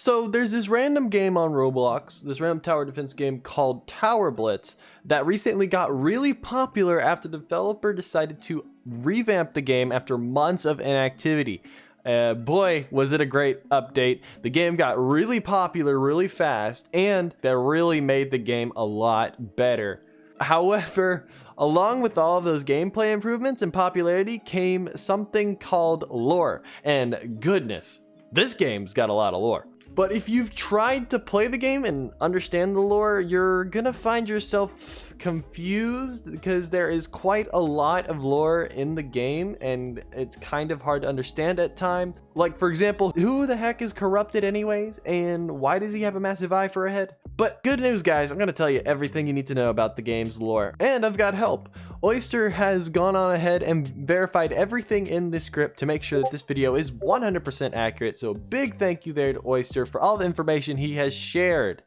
So there's this random game on Roblox, this random tower defense game called Tower Blitz that recently got really popular after the developer decided to revamp the game after months of inactivity. Boy, was it a great update. The game got really popular really fast, and that really made the game a lot better. However, along with all of those gameplay improvements and popularity came something called lore. And goodness, this game's got a lot of lore. But if you've tried to play the game and understand the lore, you're gonna find yourself confused because there is quite a lot of lore in the game and it's kind of hard to understand at times. Like, for example, who the heck is corrupted anyways? And why does he have a massive eye for a head? But good news, guys, I'm gonna tell you everything you need to know about the game's lore. And I've got help. Oster has gone on ahead and verified everything in this script to make sure that this video is 100% accurate. So a big thank you there to Oster for all the information he has shared.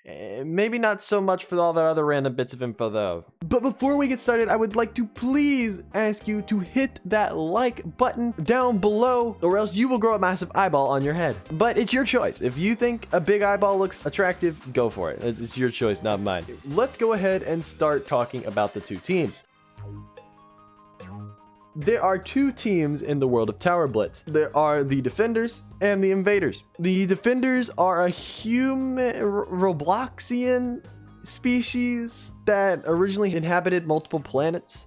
Maybe not so much for all the other random bits of info though. But before we get started, I would like to please ask you to hit that like button down below, or else you will grow a massive eyeball on your head. But it's your choice. If you think a big eyeball looks attractive, go for it. It's your choice, not mine. Let's go ahead and start talking about the two teams. There are two teams in the world of Tower Blitz. There are the Defenders and the Invaders. The Defenders are a human Robloxian species that originally inhabited multiple planets.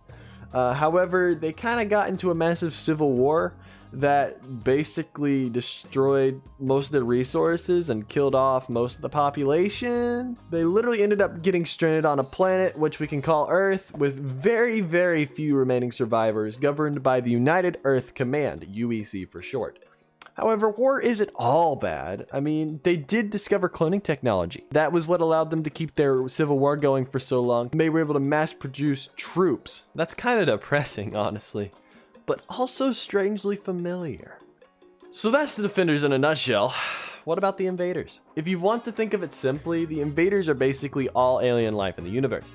However, they kind of got into a massive civil war that basically destroyed most of the resources and killed off most of the population. They literally ended up getting stranded on a planet, which we can call Earth, with very, very few remaining survivors, governed by the United Earth Command, UEC for short. However, war isn't all bad. I mean, they did discover cloning technology. That was what allowed them to keep their civil war going for so long. They were able to mass produce troops. That's kind of depressing, honestly, but also strangely familiar. So that's the Defenders in a nutshell. What about the Invaders? If you want to think of it simply, the Invaders are basically all alien life in the universe,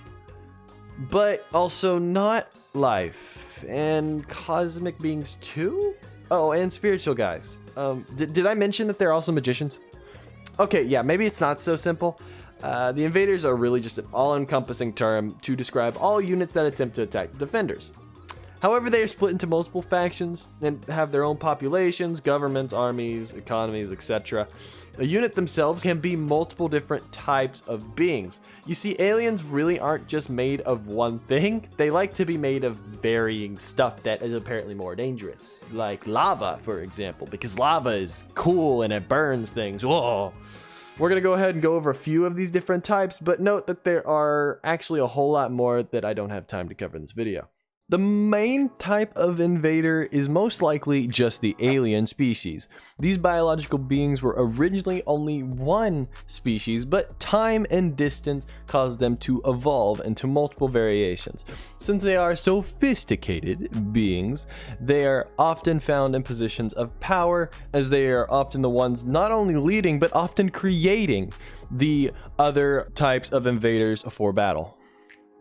but also not life, and cosmic beings too? Oh, and spiritual guys. Did I mention that they're also magicians? Okay, yeah, maybe it's not so simple. The Invaders are really just an all-encompassing term to describe all units that attempt to attack the Defenders. However, they are split into multiple factions and have their own populations, governments, armies, economies, etc. A unit themselves can be multiple different types of beings. You see, aliens really aren't just made of one thing. They like to be made of varying stuff that is apparently more dangerous. Like lava, for example, because lava is cool and it burns things. Whoa! We're going to go ahead and go over a few of these different types, but note that there are actually a whole lot more that I don't have time to cover in this video. The main type of invader is most likely just the alien species. These biological beings were originally only one species, but time and distance caused them to evolve into multiple variations. Since they are sophisticated beings, they are often found in positions of power, as they are often the ones not only leading, but often creating the other types of invaders for battle.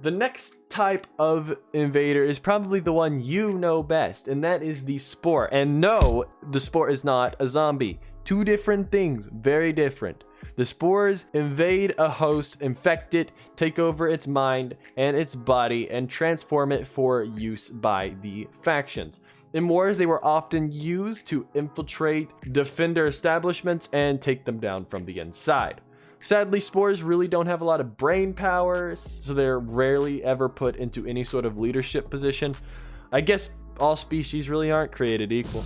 The next type of invader is probably the one you know best, and that is the Spore. And no, the Spore is not a zombie. Two different things, very different. The Spores invade a host, infect it, take over its mind and its body, and transform it for use by the factions. In wars, they were often used to infiltrate Defender establishments and take them down from the inside. Sadly, spores really don't have a lot of brain power, so they're rarely ever put into any sort of leadership position. I guess all species really aren't created equal.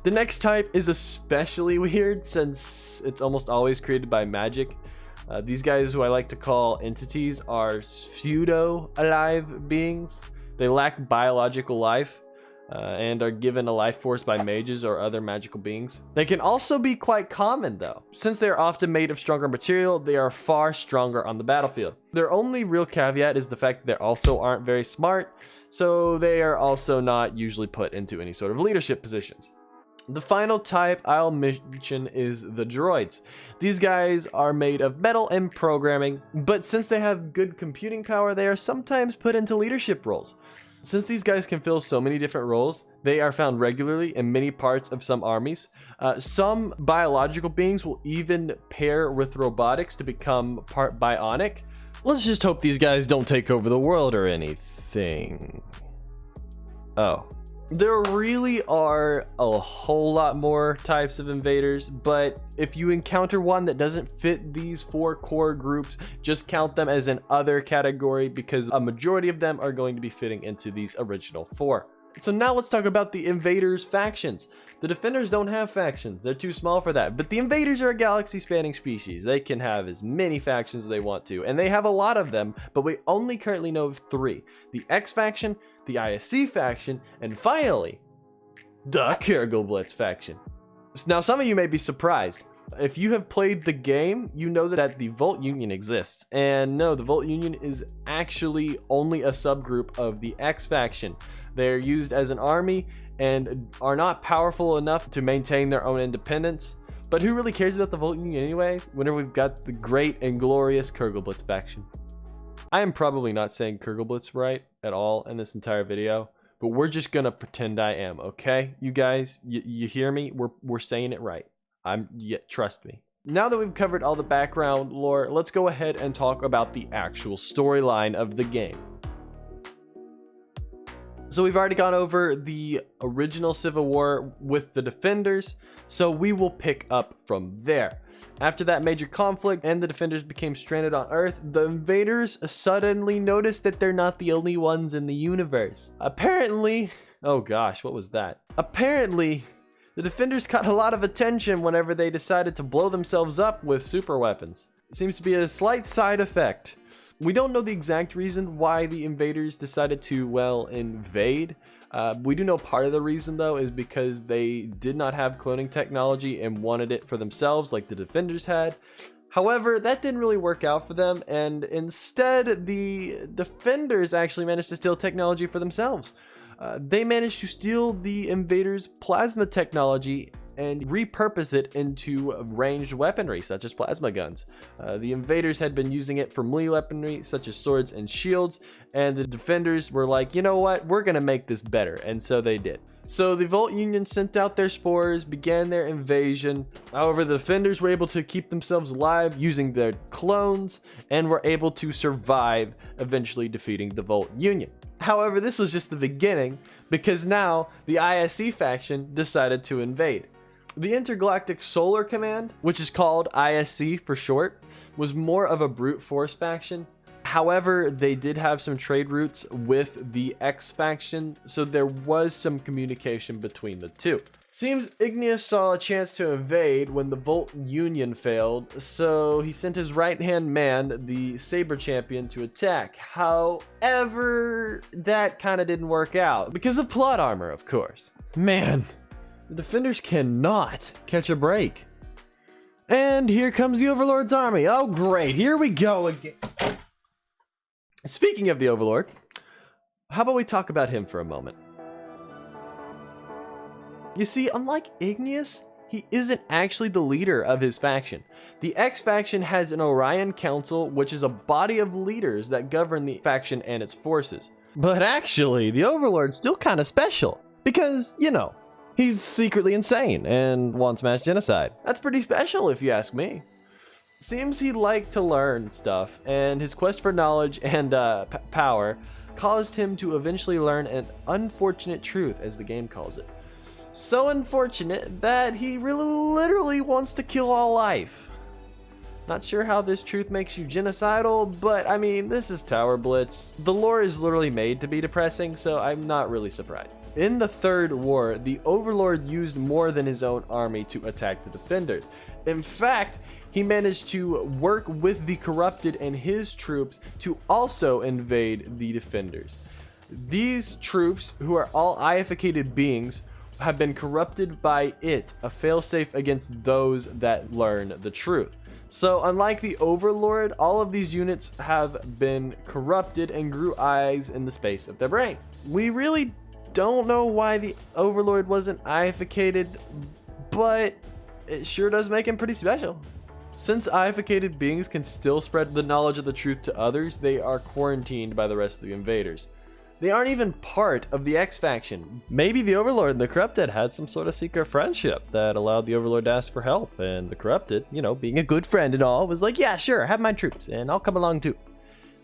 The next type is especially weird since it's almost always created by magic. These guys, who I like to call entities, are pseudo-alive beings. They lack biological life. And are given a life force by mages or other magical beings. They can also be quite common though. Since they are often made of stronger material, they are far stronger on the battlefield. Their only real caveat is the fact that they also aren't very smart, so they are also not usually put into any sort of leadership positions. The final type I'll mention is the droids. These guys are made of metal and programming, but since they have good computing power, they are sometimes put into leadership roles. Since these guys can fill so many different roles, they are found regularly in many parts of some armies. Some biological beings will even pair with robotics to become part bionic. Let's just hope these guys don't take over the world or anything. Oh. There really are a whole lot more types of invaders, but if you encounter one that doesn't fit these 4 core groups, just count them as an other category because a majority of them are going to be fitting into these original 4. So now let's talk about the invaders factions. The defenders don't have factions, they're too small for that, but the invaders are a galaxy spanning species. They can have as many factions as they want to, and they have a lot of them, but we only currently know of 3. The X faction, the ISC faction, and finally, the Tower Blitz faction. Now some of you may be surprised. If you have played the game, you know that the Volt Union exists. And no, the Volt Union is actually only a subgroup of the X faction. They're used as an army and are not powerful enough to maintain their own independence. But who really cares about the Volt Union anyways, whenever we've got the great and glorious Tower Blitz faction? I am probably not saying Tower Blitz right at all in this entire video, but we're just gonna pretend I am, okay? You guys, you hear me? We're saying it right. Trust me. Now that we've covered all the background lore, let's go ahead and talk about the actual storyline of the game. So we've already gone over the original Civil War with the Defenders, so we will pick up from there. After that major conflict and the Defenders became stranded on Earth, the Invaders suddenly noticed that they're not the only ones in the universe. Apparently, oh gosh, what was that? Apparently, the Defenders caught a lot of attention whenever they decided to blow themselves up with super weapons. It seems to be a slight side effect. We don't know the exact reason why the Invaders decided to, well, invade. We do know part of the reason though is because they did not have cloning technology and wanted it for themselves like the Defenders had. However, that didn't really work out for them, and instead the Defenders actually managed to steal technology for themselves. They managed to steal the Invaders' plasma technology and repurpose it into ranged weaponry such as plasma guns. The Invaders had been using it for melee weaponry such as swords and shields, and the Defenders were like, you know what, we're gonna make this better, and so they did. So the Volt Union sent out their spores, began their invasion. However, the Defenders were able to keep themselves alive using their clones and were able to survive, eventually defeating the Volt Union. However, this was just the beginning, because now the ISC faction decided to invade. The Intergalactic Solar Command, which is called ISC for short, was more of a brute force faction. However, they did have some trade routes with the X faction, so there was some communication between the two. Seems Igneous saw a chance to invade when the Volt Union failed, so he sent his right-hand man, the Saber Champion, to attack. However, that kind of didn't work out, because of plot armor, of course. Man, the Defenders cannot catch a break. And here comes the Overlord's army. Oh great, here we go again. Speaking of the Overlord, how about we talk about him for a moment? You see, unlike Igneous, he isn't actually the leader of his faction. The X faction has an Orion Council, which is a body of leaders that govern the faction and its forces. But actually, the Overlord's still kind of special, because, you know, he's secretly insane and wants mass genocide. That's pretty special if you ask me. Seems he liked to learn stuff, and his quest for knowledge and power caused him to eventually learn an unfortunate truth, as the game calls it. So unfortunate that he really literally wants to kill all life. Not sure how this truth makes you genocidal, but I mean, this is Tower Blitz. The lore is literally made to be depressing, so I'm not really surprised. In the Third War, the Overlord used more than his own army to attack the Defenders. In fact, he managed to work with the Corrupted and his troops to also invade the Defenders. These troops, who are all ificated beings, have been corrupted by it, a failsafe against those that learn the truth. So unlike the Overlord, all of these units have been corrupted and grew eyes in the space of their brain. We really don't know why the Overlord wasn't ificated, but it sure does make him pretty special. Since ificated beings can still spread the knowledge of the truth to others, they are quarantined by the rest of the invaders. They aren't even part of the X faction. Maybe the Overlord and the Corrupted had some sort of secret friendship that allowed the Overlord to ask for help, and the Corrupted, you know, being a good friend and all, was like, yeah, sure, have my troops, and I'll come along too.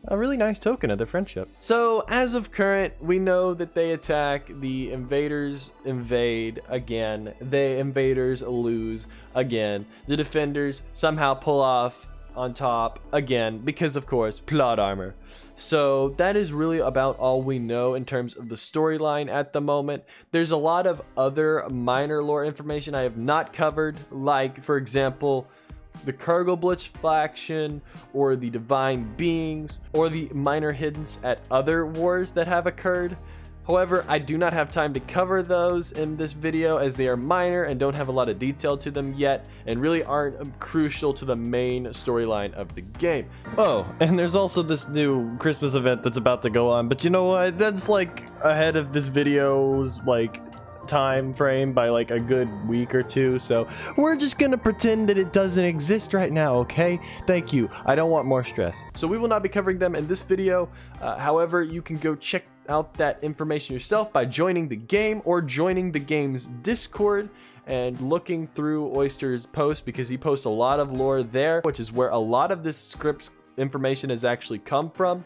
A really nice token of their friendship. So, as of current, we know that they attack, the invaders invade again, the invaders lose again, the defenders somehow pull off on top again, because of course, plot armor. So that is really about all we know in terms of the storyline at the moment. There's a lot of other minor lore information I have not covered, like, for example, the Tower Blitz faction, or the divine beings, or the minor hints at other wars that have occurred. However, I do not have time to cover those in this video, as they are minor and don't have a lot of detail to them yet, and really aren't crucial to the main storyline of the game. Oh, and there's also this new Christmas event that's about to go on, but you know what? That's like ahead of this video's like time frame by like a good week or two, so we're just gonna pretend that it doesn't exist right now, okay? Thank you. I don't want more stress. So we will not be covering them in this video. However, you can go check out that information yourself by joining the game or joining the game's Discord and looking through Oster's post, because he posts a lot of lore there, which is where a lot of this script's information has actually come from.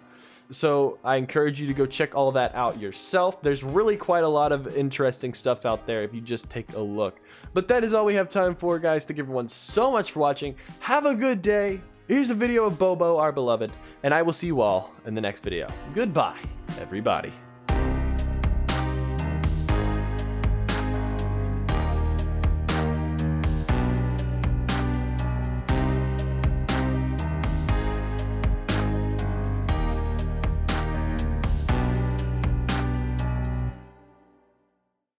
So I encourage you to go check all that out yourself. There's really quite a lot of interesting stuff out there if you just take a look. But that is all we have time for, guys. Thank everyone so much for watching. Have a good day. Here's a video of Bobo, our beloved, and I will see you all in the next video. Goodbye, everybody.